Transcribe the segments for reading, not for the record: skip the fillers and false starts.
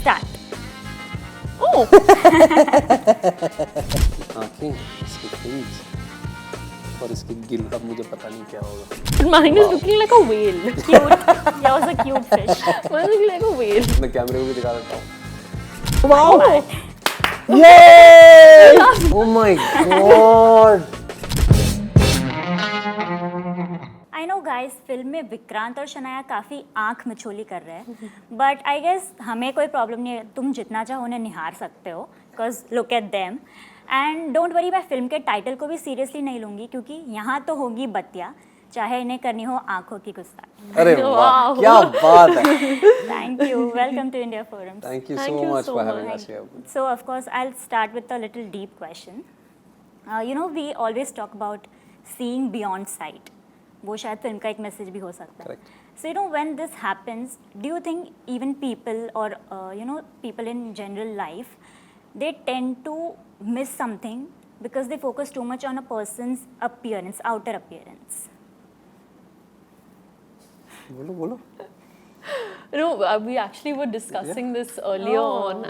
Start. Oh. आँखें, इसकी तेज और इसकी गिल, अब मुझे पता नहीं क्या होगा. Mine is looking like a whale. Cute. That was a cute fish. Mine is looking like a whale. मैं कैमरे को भी दिखा देता हूँ. Wow. Yay! Oh my God! I know guys, film में विक्रांत और शनाया काफ़ी आंख मिचोली कर रहे हैं, बट आई गेस हमें कोई प्रॉब्लम नहीं है. तुम जितना चाहो उन्हें निहार सकते हो, because look at them. And don't worry, मैं फिल्म के टाइटल को भी सीरियसली नहीं लूँगी, क्योंकि यहाँ तो होगी बत्तियाँ, चाहे इन्हें करनी हो आंखों की गुस्ताखी. अरे वाह, क्या बात है. Thank you. Welcome to India Forums. Thank you Thank so you much so for having much. us here. So of course, I'll start with a little deep question. You know, we always talk about seeing beyond sight. वो शायद film का एक message भी हो सकता है. Correct. So you know, when this happens, do you think even people or you know, people in general life, they tend to miss something because they focus too much on a person's appearance, outer appearance? बोलो बोलो. No, we actually were discussing this earlier on,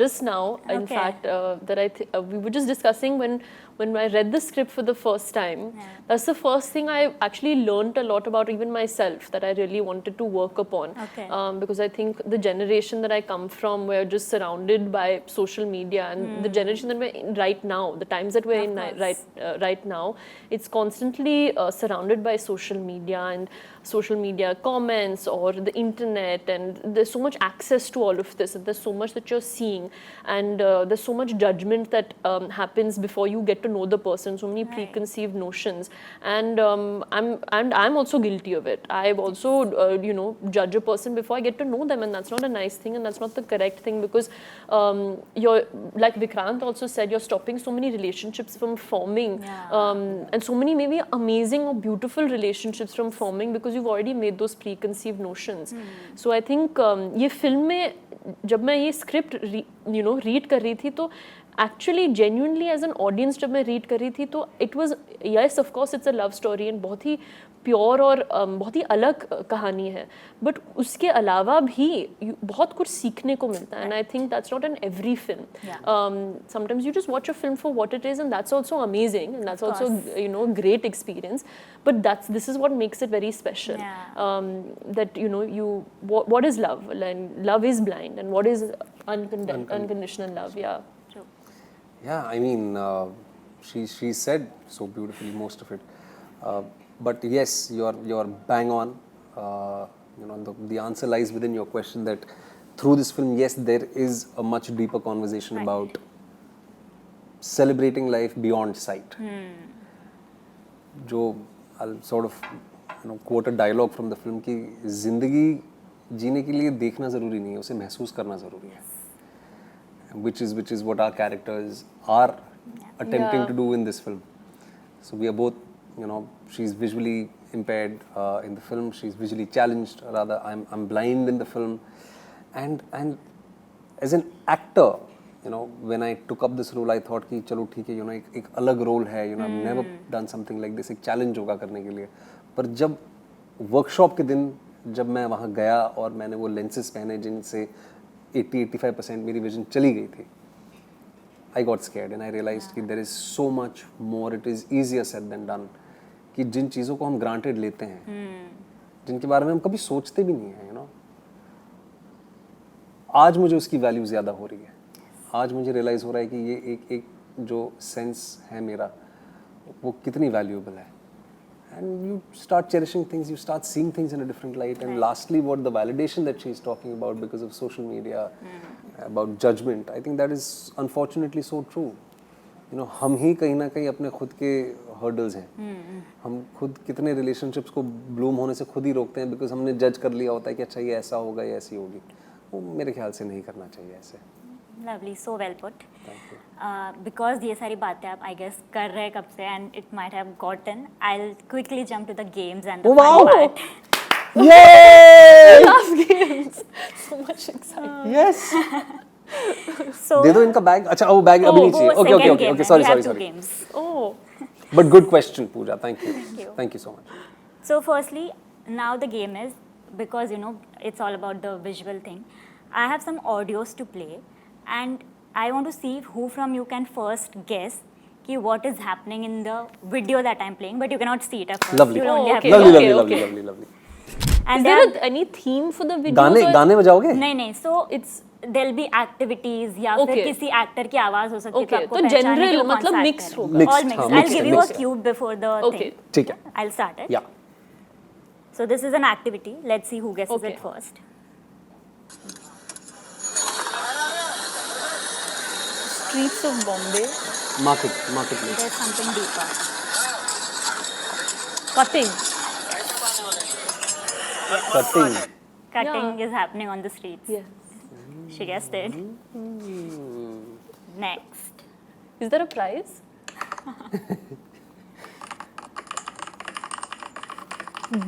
just now. In Okay. fact, that we were just discussing when I read the script for the first time. Yeah. That's the first thing I actually learned a lot about even myself that I really wanted to work upon. Okay. Because I think the generation that I come from, we're just surrounded by social media, and the generation that we're in right now, the times that we're Of in course. right now, it's constantly surrounded by social media and social media comments or the internet, and there's so much access to all of this, and there's so much that you're seeing, and there's so much judgment that happens before you get to know the person, so many Right. preconceived notions, and I'm also guilty of it. I've also judge a person before I get to know them, and that's not a nice thing, and that's not the correct thing, because you're, like Vikrant also said, you're stopping so many relationships from forming. Yeah. And so many maybe amazing or beautiful relationships from forming because you've already made those preconceived notions. So I think ये film में जब मैं ये script read कर रही थी, तो actually genuinely as an audience जब मैं रीड कर रही थी, तो it was, yes of course it's a love story and बहुत ही प्योर और बहुत ही अलग कहानी है, बट उसके अलावा भी बहुत कुछ सीखने को मिलता है, and I think that's not in every film. Sometimes you just watch a film for what it is, and that's also amazing, and that's also great experience, but this is what makes it very special. That what is love, and love is blind, and what is unconditional love. Yeah, I mean, she said so beautifully most of it. But yes, you're bang on. The answer lies within your question that through this film, yes, there is a much deeper conversation about celebrating life beyond sight. जो I'll sort of quote a dialogue from the film कि जिंदगी जीने के लिए देखना ज़रूरी नहीं है, उसे महसूस करना ज़रूरी है. Which is what our characters are attempting to do in this film. So we are both, she's visually impaired in the film. She's visually challenged. Rather, I'm blind in the film, and as an actor, when I took up this role, I thought कि चलो ठीक है, एक अलग role है. I've never done something like this. एक challenge होगा करने के लिए. पर जब workshop के दिन जब मैं वहाँ गया और मैंने वो lenses पहने जिनसे 80-85% मेरी विजन चली गई थी, I got scared and I realized कि there is so much more. It is easier said than done. कि जिन चीज़ों को हम granted लेते हैं, जिनके बारे में हम कभी सोचते भी नहीं हैं, आज मुझे उसकी वैल्यू ज़्यादा हो रही है. आज मुझे रियलाइज़ हो रहा है कि ये एक जो सेंस है मेरा, वो कितनी वैल्यूएबल है. And you start cherishing things, you start seeing things in a different light. And lastly, what the validation that she's talking about because of social media, about judgment, I think that is unfortunately so true. हम ही कहीं ना कहीं अपने खुद के hurdles हैं. हम खुद कितने relationships को bloom होने से खुद ही रोकते हैं because हमने judge कर लिया होता है कि अच्छा ये ऐसा होगा या ऐसी होगी. वो मेरे ख्याल से नहीं करना चाहिए ऐसे. Lovely, so well put. Because ये सारी बातें आप I guess कर रहे हैं कब से, and it might have gotten. I'll quickly jump to the games and the fun part. Yay! Love games. So much excitement. Yes. So दे दो इनका बैग. अच्छा वो बैग अभी नहीं चाहिए. Okay. Sorry. Games. Oh. But good question, Pooja. Thank you so much. So firstly, now the game is, because you know it's all about the visual thing, I have some audios to play and I want to see who from you can first guess ki what is happening in the video that I'm playing, but you cannot see it at first. Lovely. You'll only Oh, have okay. to lovely, hear. lovely, okay. lovely, lovely, lovely. And Is there there any theme for the video? गाने गाने बजाओगे? नहीं, so It's there'll be activities या फिर Okay. किसी actor की आवाज हो सकती है, Okay, तो आपको तो पहचानने के general वो कौन मतलब सा mix actor है। होगा। Mixed, All mixed. हाँ, I'll mixed give है, you a mixed है। cue before the Okay. thing. ठीक है. I'll start it. Yeah. So this is an activity. Let's see who guesses Okay. it first. Streets of Bombay. Market place. There's something deeper. Cutting. Cutting. Cutting Yeah. is happening on the streets. Yes. She guessed it. Next. Is there a prize?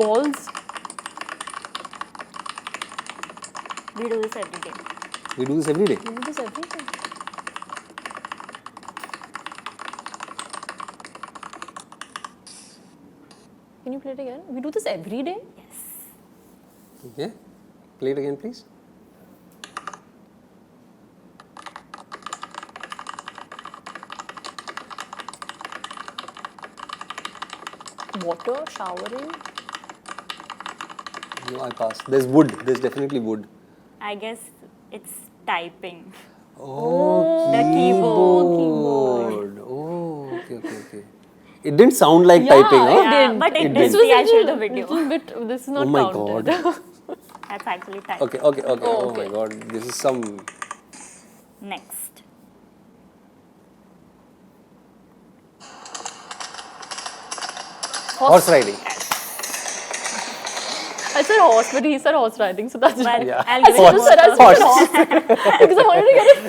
Balls. We do this every day. We do this every day. We do this every day. Can you play it again? We do this every day? Yes. Okay. Play it again, please. Water, showering. No, I pass. There's wood. There's definitely wood. I guess it's typing. Oh, The keyboard. Oh, okay. It didn't sound like typing, huh? it Yeah, didn't. but it It did. did. See, I'll show you the video. Little bit. This is not Oh my counted. God. That's actually typing. Okay. Oh, Oh okay. my God. This is some. Next. Horse riding. I said horse, but he said horse riding, so that's But right. Yeah. I'll I give should it have said I Horse. said horse because I wanted to get it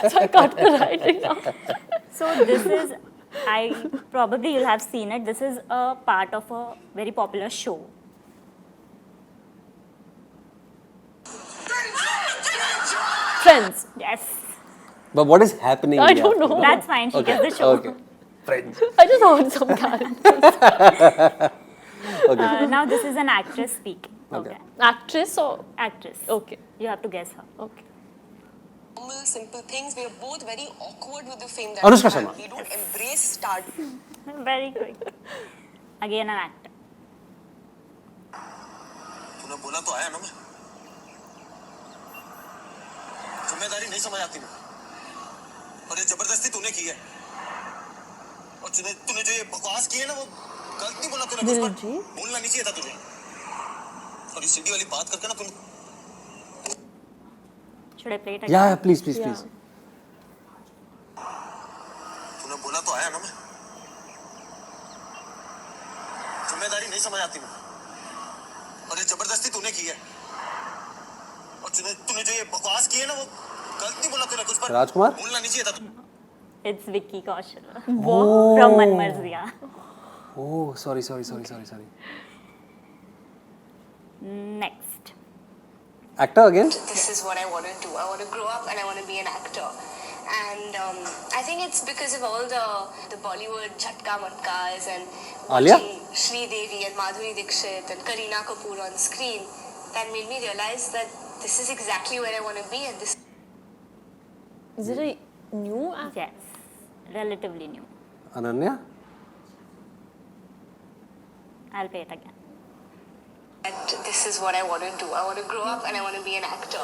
first, so I cut the writing out. So this is, probably you'll have seen it. This is a part of a very popular show. Friends. Yes. But what is happening? I here? don't know. That's fine. She gets the show. Okay. Friends. I just heard some character. Okay. Now this is an actress speaking. Okay. Actress or Actress. okay, You have to guess her. okay. Normal, simple things. We are both very awkward with the fame that Anushka we have. Sharma. We don't embrace start. Very quick. Again an actor. तूने बोला तो आया ना मैं जिम्मेदारी नहीं समझ आती मैं और ये जबरदस्ती तूने की है और तूने जो ये बकवास की है ना वो गलती बोला तूने कुछ पर दिलजीत? बोलना नहीं चाहिए था तुझे और ये सीडी वाली बात करके ना तूने Should I play it again? Yeah, please. Yeah. तूने बोला तो आया ना मैं जिम्मेदारी नहीं समझ आती मैं और ये जबरदस्ती तूने की है और तूने जो ये बकवास की है ना वो गलती बोला तूने कुछ पर राजकुमार? बोलना नहीं चाहिए था तुझे It's Vicky Kaushal. From Man Marziya. Oh, sorry. Next. Actor again? This is what I want to do. I want to grow up and I want to be an actor. And I think it's because of all the Bollywood Jhatka Matkas and Alia? watching Sri Devi and Madhuri Dixit and Kareena Kapoor on screen that made me realize that this is exactly where I want to be and this Is it a new actor? Yes. Relatively new. Ananya? I'll play it again. that this is what I want to do. I want to grow up and I want to be an actor.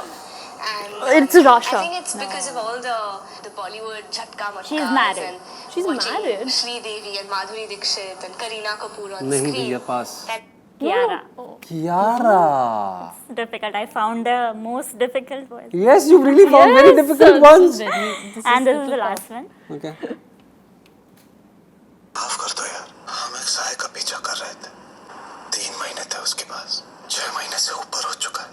And It's Rasha. I think it's because of all the Bollywood Jhatka Matkas She's married. and She's watching married? Sri Devi and Madhuri Dixit and Kareena Kapoor on नहीं screen. भैया पास. That Kiara. Kiara. It's difficult. I found the most difficult one. Yes, you really found very difficult ones. And this is the last one. Okay. माफ कर दो यार हम एक साय का पीछा कर रहे थे 3 महीने थे उसके पास 6 महीने से ऊपर हो चुका है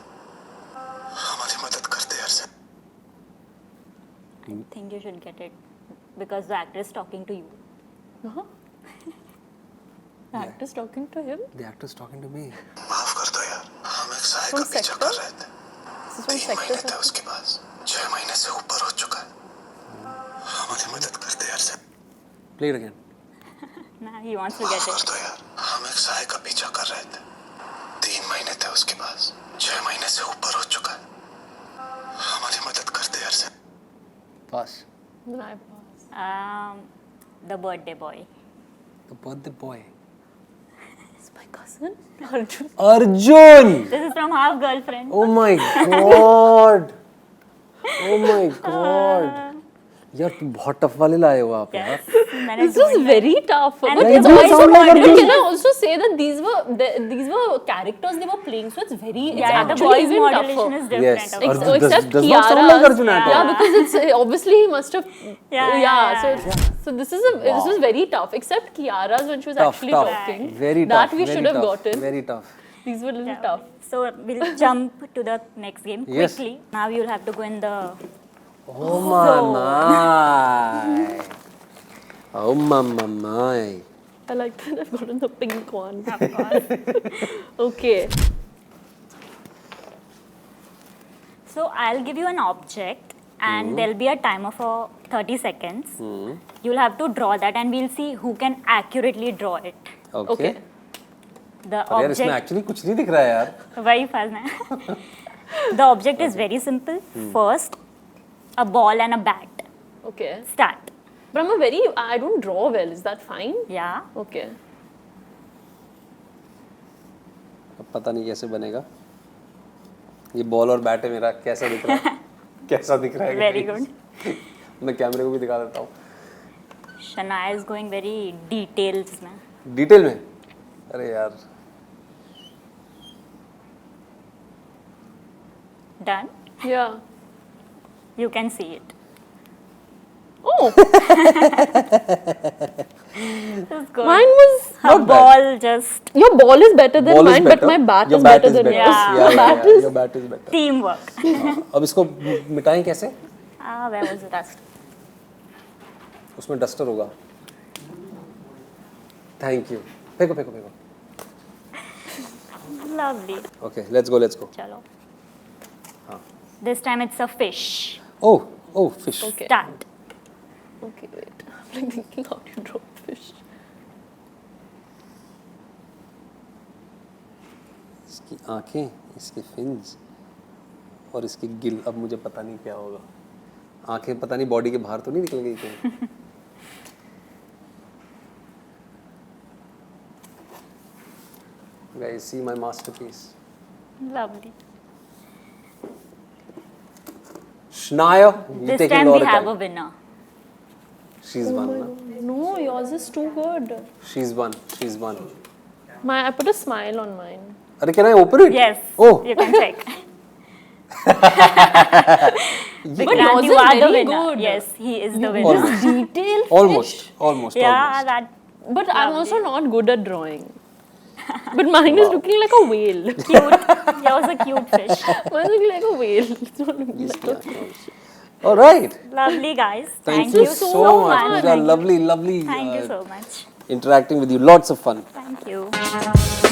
हमारी मदद करते यार से I think you should get it because the actor is talking to you. Uh-huh. The actor's talking to him. The actor's talking to me. माफ कर दो यार हम एक साय From का पीछा Sector? कर रहे थे This is from 3 Sector. महीने थे Sector. उसके पास 6 महीने से ऊपर हो चुका है हमारी मदद करते यार से Play it again. Nah, he wants to get माफ कर it. दो यार हम एक साय का पीछा कर रहे थे Pass. Then I pass. The birthday boy. The birthday boy. It's my cousin, Arjun. Arjun. This is from Half Girlfriend. Oh my god. Oh my god. यार तुम बहुत टफ वाले लाए हो आप यार. Yes, मैंने This was very tough. And But the the boys boys sound like were- Arjun. Can I also say that these were characters they were playing, so it's very it's Yeah, the actually boys even modulation tougher. is different. Yes. of Arjun course. Except does not sound like Kiara's- Arjun at Yeah, all. because it's obviously he must have. Yeah. So this was very tough. Except Kiara's when she was Tough, actually tough. talking. Very tough. That we very should have tough, gotten. Very tough. These were a little Yeah. tough. So we'll jump to the next game Yes. quickly. Now you'll have to go in the Oh my. Oh my. I like that I've gotten the pink one. of course. Okay. So I'll give you an object and there'll be a timer for 30 seconds. You'll have to draw that and we'll see who can accurately draw it. Okay. Okay. The अरे यार इसमें object, actually कुछ नहीं दिख रहा है यार. वही फंसना है. The object is very simple. First, a ball and a bat. Okay. Start. But I don't draw well. Is that fine? Yeah. Okay. अब पता नहीं कैसे बनेगा. ये बॉल और बैट है मेरा. कैसा दिख रहा है? कैसा दिख रहा है? Very guys? good. मैं कैमरे को भी दिखा देता हूँ. Shania is going very details में. डिटेल में. अरे यार. Done. Yeah. You can see it. Oh, This is good. mine was. Her Not bad. ball just Your ball is better than Ball is mine, better. but my bat Your is bat better is than better. yours. Yeah. Yeah, Your bat yeah, is. your bat is better. teamwork. अब इसको मिटाएं कैसे? Where was the dust? उसमें duster होगा. Thank you. फेंको फेंको फेंको. Lovely. Okay, let's go, let's go. Chalo. हाँ. This time it's a fish. Oh, fish. Okay. Start. Okay, wait. I'm like thinking how do you draw fish? इसकी आंखें, इसके fins और इसके गिल. अब मुझे पता नहीं क्या होगा. आंखें पता नहीं बॉडी के बाहर तो नहीं निकल गई कहीं. Guys, see my masterpiece. Lovely. Shania, you This taking time all we the have time. a winner. She's won. Na? No, yours is too good. She's won. She's won. I put a smile on mine. Are, can I open it? Yes. Oh, You can check. But Vikrant, yours you is are the very winner. good. Yes, he is the winner. almost. Detail. Almost. Yeah, that But I'm also not good at drawing. But mine is looking like a whale. cute. He was a cute fish. Mine is looking like a whale. It's not looking like a All right. Lovely guys. Thank you so much. Pooja, lovely Thank you so much. interacting with you. Lots of fun. Thank you.